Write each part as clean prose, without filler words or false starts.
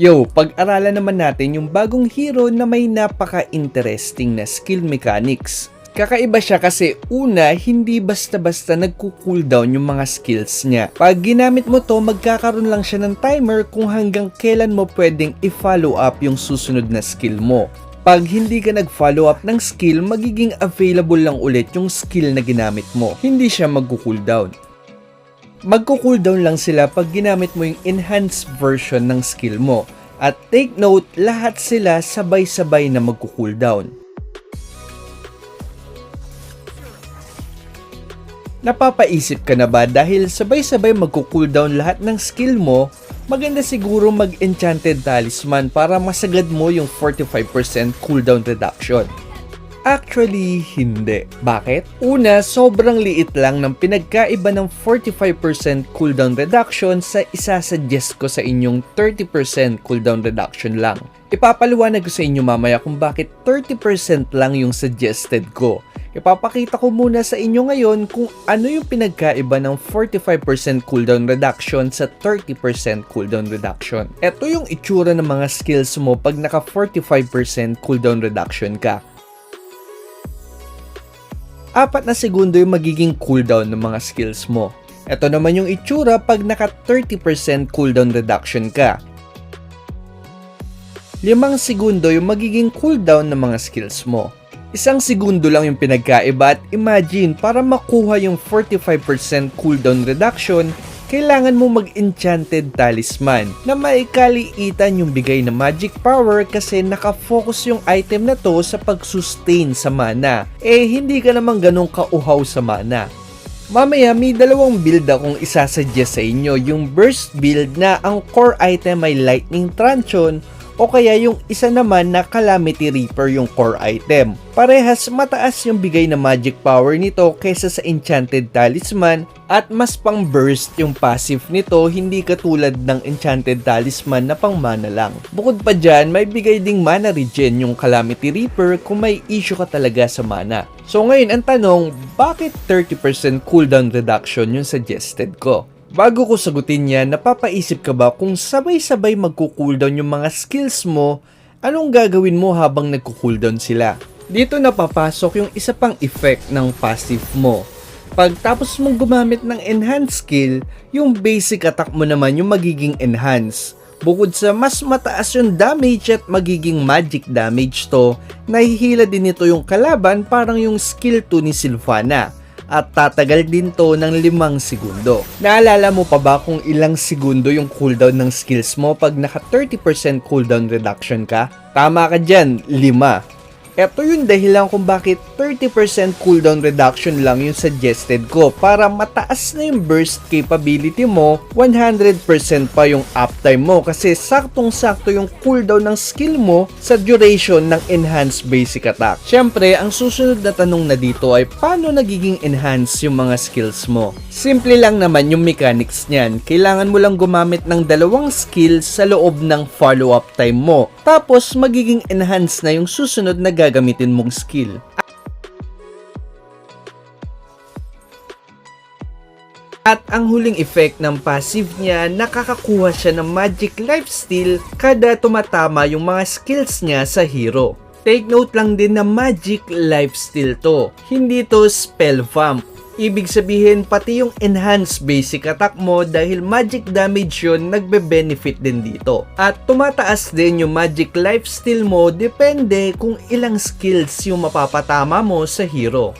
Yo, pag-aralan naman natin yung bagong hero na may napaka-interesting na skill mechanics. Kakaiba siya kasi una, hindi basta-basta nagko-cooldown yung mga skills niya. Pag ginamit mo to, magkakaroon lang siya ng timer kung hanggang kailan mo pwedeng i-follow up yung susunod na skill mo. Pag hindi ka nag-follow up ng skill, magiging available lang ulit yung skill na ginamit mo. Hindi siya magko-cooldown. Magko-cooldown lang sila pag ginamit mo yung enhanced version ng skill mo. At take note, lahat sila sabay-sabay na magko-cooldown. Napapaisip ka na ba dahil sabay-sabay magko-cooldown lahat ng skill mo, maganda siguro mag-enchanted talisman para masagad mo yung 45% cooldown reduction. Actually, hindi. Bakit? Una, sobrang liit lang ng pinagkaiba ng 45% cooldown reduction sa isasuggest ko sa inyong 30% cooldown reduction lang. Ipapaliwanag ko sa inyo mamaya kung bakit 30% lang yung suggested ko. Ipapakita ko muna sa inyo ngayon kung ano yung pinagkaiba ng 45% cooldown reduction sa 30% cooldown reduction. Ito yung itsura ng mga skills mo pag naka 45% cooldown reduction ka. 4 na segundo yung magiging cooldown ng mga skills mo. Ito naman yung itsura pag naka 30% cooldown reduction ka. 5 segundo yung magiging cooldown ng mga skills mo. 1 segundo lang yung pinagkaiba at imagine para makuha yung 45% cooldown reduction, kailangan mo mag-enchanted talisman na maikaliitan yung bigay na magic power kasi nakafocus yung item na to sa pag-sustain sa mana. Hindi ka naman ganun kauhaw sa mana. Mamaya may dalawang build akong isasuggest sa inyo, yung burst build na ang core item ay lightning truncheon o kaya yung isa naman na calamity reaper yung core item. Parehas mataas yung bigay na magic power nito kaysa sa enchanted talisman at mas pang burst yung passive nito, hindi katulad ng enchanted talisman na pang mana lang. Bukod pa dyan, may bigay ding mana regen yung calamity reaper kung may issue ka talaga sa mana. So ngayon ang tanong, bakit 30% cooldown reduction yung suggested ko? Bago ko sagutin yan, napapaisip ka ba kung sabay-sabay magko-cooldown yung mga skills mo, anong gagawin mo habang nagko-cooldown sila? Dito napapasok yung isa pang effect ng passive mo. Pagtapos mong gumamit ng enhanced skill, yung basic attack mo naman yung magiging enhanced. Bukod sa mas mataas yung damage at magiging magic damage to, nahihila din ito yung kalaban parang yung skill 2 ni Sylvana. At tatagal din to ng 5 segundo. Naalala mo pa ba kung ilang segundo yung cooldown ng skills mo pag naka 30% cooldown reduction ka? Tama ka dyan, 5. Ito yung dahilan kung bakit 30% cooldown reduction lang yung suggested ko para mataas na yung burst capability mo, 100% pa yung uptime mo kasi saktong-sakto yung cooldown ng skill mo sa duration ng enhanced basic attack. Siyempre, ang susunod na tanong na dito ay paano nagiging enhanced yung mga skills mo? Simple lang naman yung mechanics niyan. Kailangan mo lang gumamit ng 2 skills sa loob ng follow-up time mo. Tapos, magiging enhanced na yung susunod na gagamitin mong skill. At ang huling effect ng passive niya, nakakakuha siya ng magic lifesteal kada tumatama yung mga skills niya sa hero. Take note lang din na magic lifesteal to, hindi to spell vamp. Ibig sabihin pati yung enhanced basic attack mo dahil magic damage yun nagbe-benefit din dito. At tumataas din yung magic lifesteal mo depende kung ilang skills yung mapapatama mo sa hero.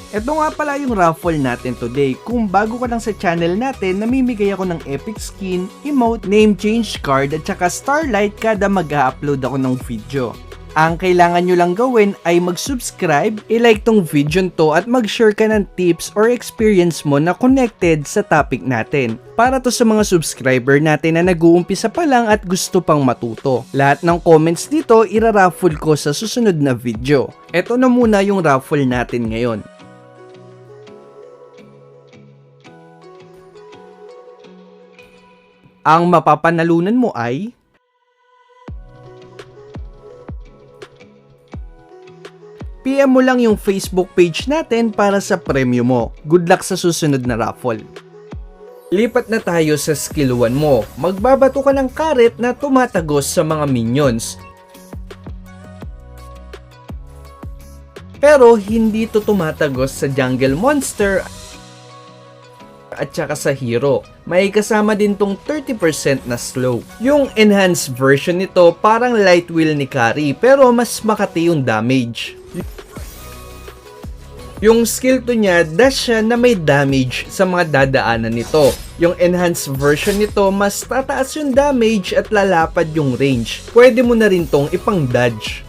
Ito nga pala yung raffle natin today. Kung bago ka lang sa channel natin, namimigay ako ng epic skin, emote, name change card at saka starlight kada mag-upload ako ng video. Ang kailangan nyo lang gawin ay mag-subscribe, i-like tong video to at mag-share ka ng tips or experience mo na connected sa topic natin. Para to sa mga subscriber natin na nag-uumpisa pa lang at gusto pang matuto. Lahat ng comments dito ira-raffle ko sa susunod na video. Ito na muna yung raffle natin ngayon. Ang mapapanalunan mo ay PM mo lang yung Facebook page natin para sa premyo mo. Good luck sa susunod na raffle. Lipat na tayo sa skill 1 mo. Magbabato ka ng karet na tumatagos sa mga minions. Pero hindi ito tumatagos sa jungle monster at saka sa hero. May kasama din tong 30% na slow. Yung enhanced version nito parang light wheel ni Carry pero mas makati yung damage. Yung skill 2 niya, dash siya na may damage sa mga dadaanan nito. Yung enhanced version nito, mas tataas yung damage at lalapad yung range. Pwede mo na rin tong ipang-dodge.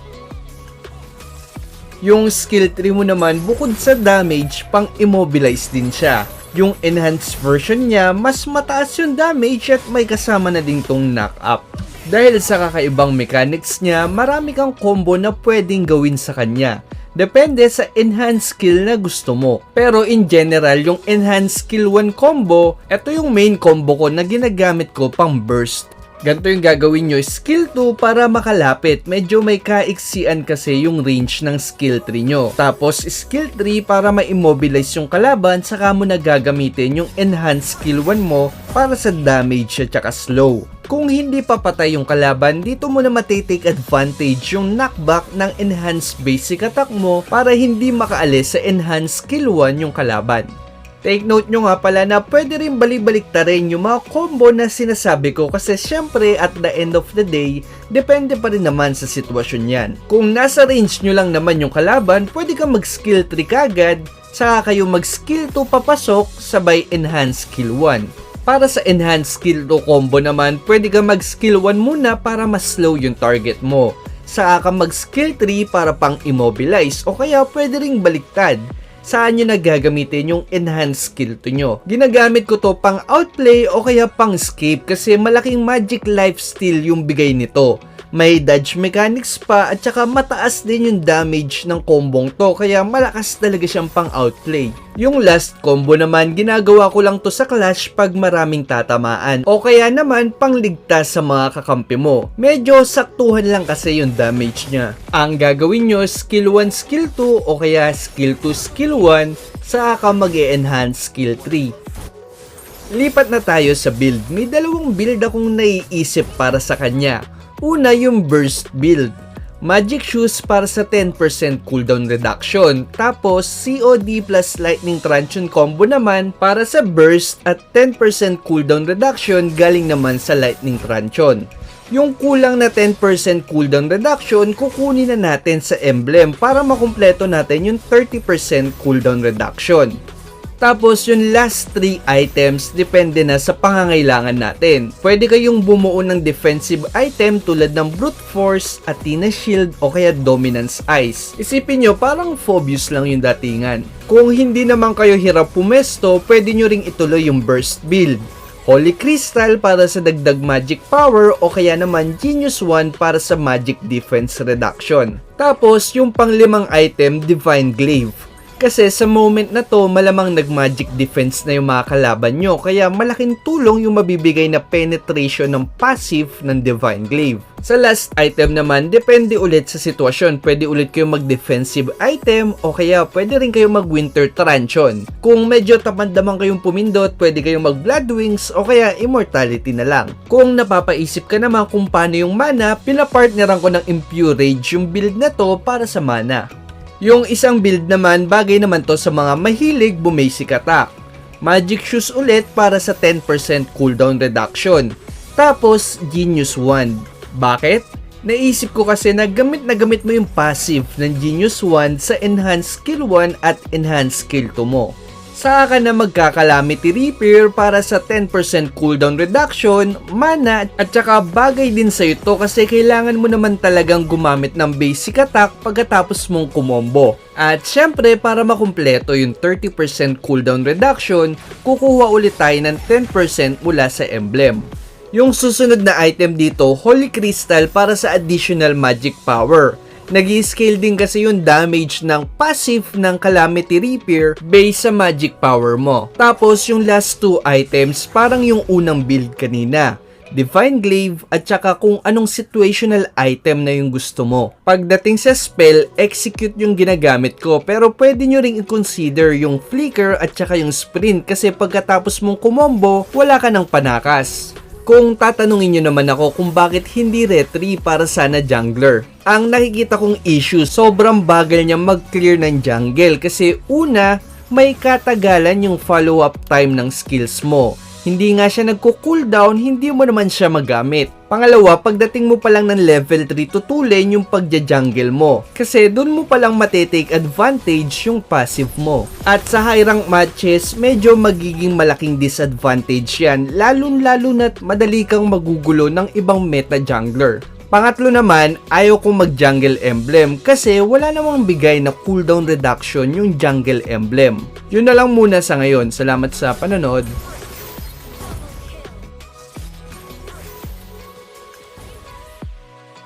Yung skill 3 mo naman, bukod sa damage, pang-immobilize din siya. Yung enhanced version niya, mas mataas yung damage at may kasama na din tong knock-up. Dahil sa kakaibang mechanics niya, marami kang combo na pwedeng gawin sa kanya. Depende sa enhanced skill na gusto mo. Pero in general, yung enhanced skill 1 combo, ito yung main combo ko na ginagamit ko pang burst. Ganito yung gagawin nyo, skill 2 para makalapit. Medyo may kaiksian kasi yung range ng skill 3 nyo. Tapos skill 3 para ma-immobilize yung kalaban, saka mo na gagamitin yung enhanced skill 1 mo para sa damage at saka slow. Kung hindi papatay yung kalaban, dito mo na matitake advantage yung knockback ng enhanced basic attack mo para hindi makaalis sa enhanced skill 1 yung kalaban. Take note nyo nga pala na pwede rin balik-baliktarin yung mga combo na sinasabi ko kasi syempre at the end of the day, depende pa rin naman sa sitwasyon yan. Kung nasa range nyo lang naman yung kalaban, pwede kang mag-skill 3 kagad, saka kayo mag-skill 2 papasok sabay enhanced skill 1. Para sa enhanced skill 2 combo naman, pwede ka mag-skill 1 muna para mas slow yung target mo. Saka ka mag-skill 3 para pang immobilize o kaya pwede ring baliktad. Saan nyo na gagamitin yung enhanced skill 2 nyo? Ginagamit ko to pang outplay o kaya pang escape kasi malaking magic lifesteal yung bigay nito. May dodge mechanics pa at saka mataas din yung damage ng kombong to kaya malakas talaga siyang pang outplay. Yung last combo naman ginagawa ko lang to sa clash pag maraming tatamaan o kaya naman pangligtas sa mga kakampi mo. Medyo saktuhan lang kasi yung damage niya. Ang gagawin nyo skill 1 skill 2 o kaya skill 2 skill 1 saka mag-e-enhance skill 3. Lipat na tayo sa build. May dalawang build akong naiisip para sa kanya. Una yung burst build. Magic shoes para sa 10% cooldown reduction. Tapos COD plus lightning truncheon combo naman para sa burst at 10% cooldown reduction galing naman sa lightning truncheon. Yung kulang na 10% cooldown reduction kukunin na natin sa emblem para makumpleto natin yung 30% cooldown reduction. Tapos yung last 3 items depende na sa pangangailangan natin. Pwede kayong bumuo ng defensive item tulad ng Brute Force, Athena Shield o kaya Dominance Ice. Isipin nyo parang Phobius lang yung datingan. Kung hindi naman kayo hirap pumesto, pwede nyo ring ituloy yung Burst build. Holy Crystal para sa dagdag magic power o kaya naman Genius 1 para sa magic defense reduction. Tapos yung panglimang item, Divine Glaive. Kasi sa moment na to, malamang nag-magic defense na yung mga kalaban nyo, kaya malaking tulong yung mabibigay na penetration ng passive ng Divine Glaive. Sa last item naman, depende ulit sa sitwasyon. Pwede ulit kayo mag-defensive item o kaya pwede rin kayo mag-winter truncheon. Kung medyo tamad naman kayong pumindot, pwede kayong mag-blood wings o kaya immortality na lang. Kung napapaisip ka naman kung paano yung mana, pinapartneran ko ng Impure Rage yung build na to para sa mana. Yung isang build naman, bagay naman to sa mga mahilig bumasic attack. Magic Shoes ulit para sa 10% cooldown reduction. Tapos, Genius 1. Bakit? Naisip ko kasi na gamit mo yung passive ng Genius 1 sa Enhanced Skill 1 at Enhanced Skill 2 mo. Saka ka na magka-Calamity Repair para sa 10% cooldown reduction, mana, at saka bagay din sa ito kasi kailangan mo naman talagang gumamit ng basic attack pagkatapos mong kumombo. At syempre para makumpleto yung 30% cooldown reduction, kukuha ulit tayo ng 10% mula sa emblem. Yung susunod na item dito, Holy Crystal para sa additional magic power. Nag-i-scale din kasi yung damage ng passive ng Calamity Repair based sa magic power mo. Tapos yung last 2 items parang yung unang build kanina. Divine Glaive, at saka kung anong situational item na yung gusto mo. Pagdating sa spell, execute yung ginagamit ko, pero pwede nyo ring i-consider yung flicker at saka yung sprint kasi pagkatapos mong kumombo, wala ka ng panakas. Kung tatanungin nyo naman ako kung bakit hindi retry para sana jungler, ang nakikita kong issue, sobrang bagal niya mag-clear ng jungle kasi una, may katagalan yung follow-up time ng skills mo. Hindi nga siya nagko-cooldown, hindi mo naman siya magamit. Pangalawa, pagdating mo pa lang ng level 3, tutulin yung pagja-jungle mo. Kasi dun mo pa lang matitake advantage yung passive mo. At sa high rank matches, medyo magiging malaking disadvantage yan, lalo na't madali kang magugulo ng ibang meta jungler. Pangatlo naman, ayaw kong mag-jungle emblem kasi wala namang bigay na cooldown reduction yung jungle emblem. Yun na lang muna sa ngayon. Salamat sa panonood.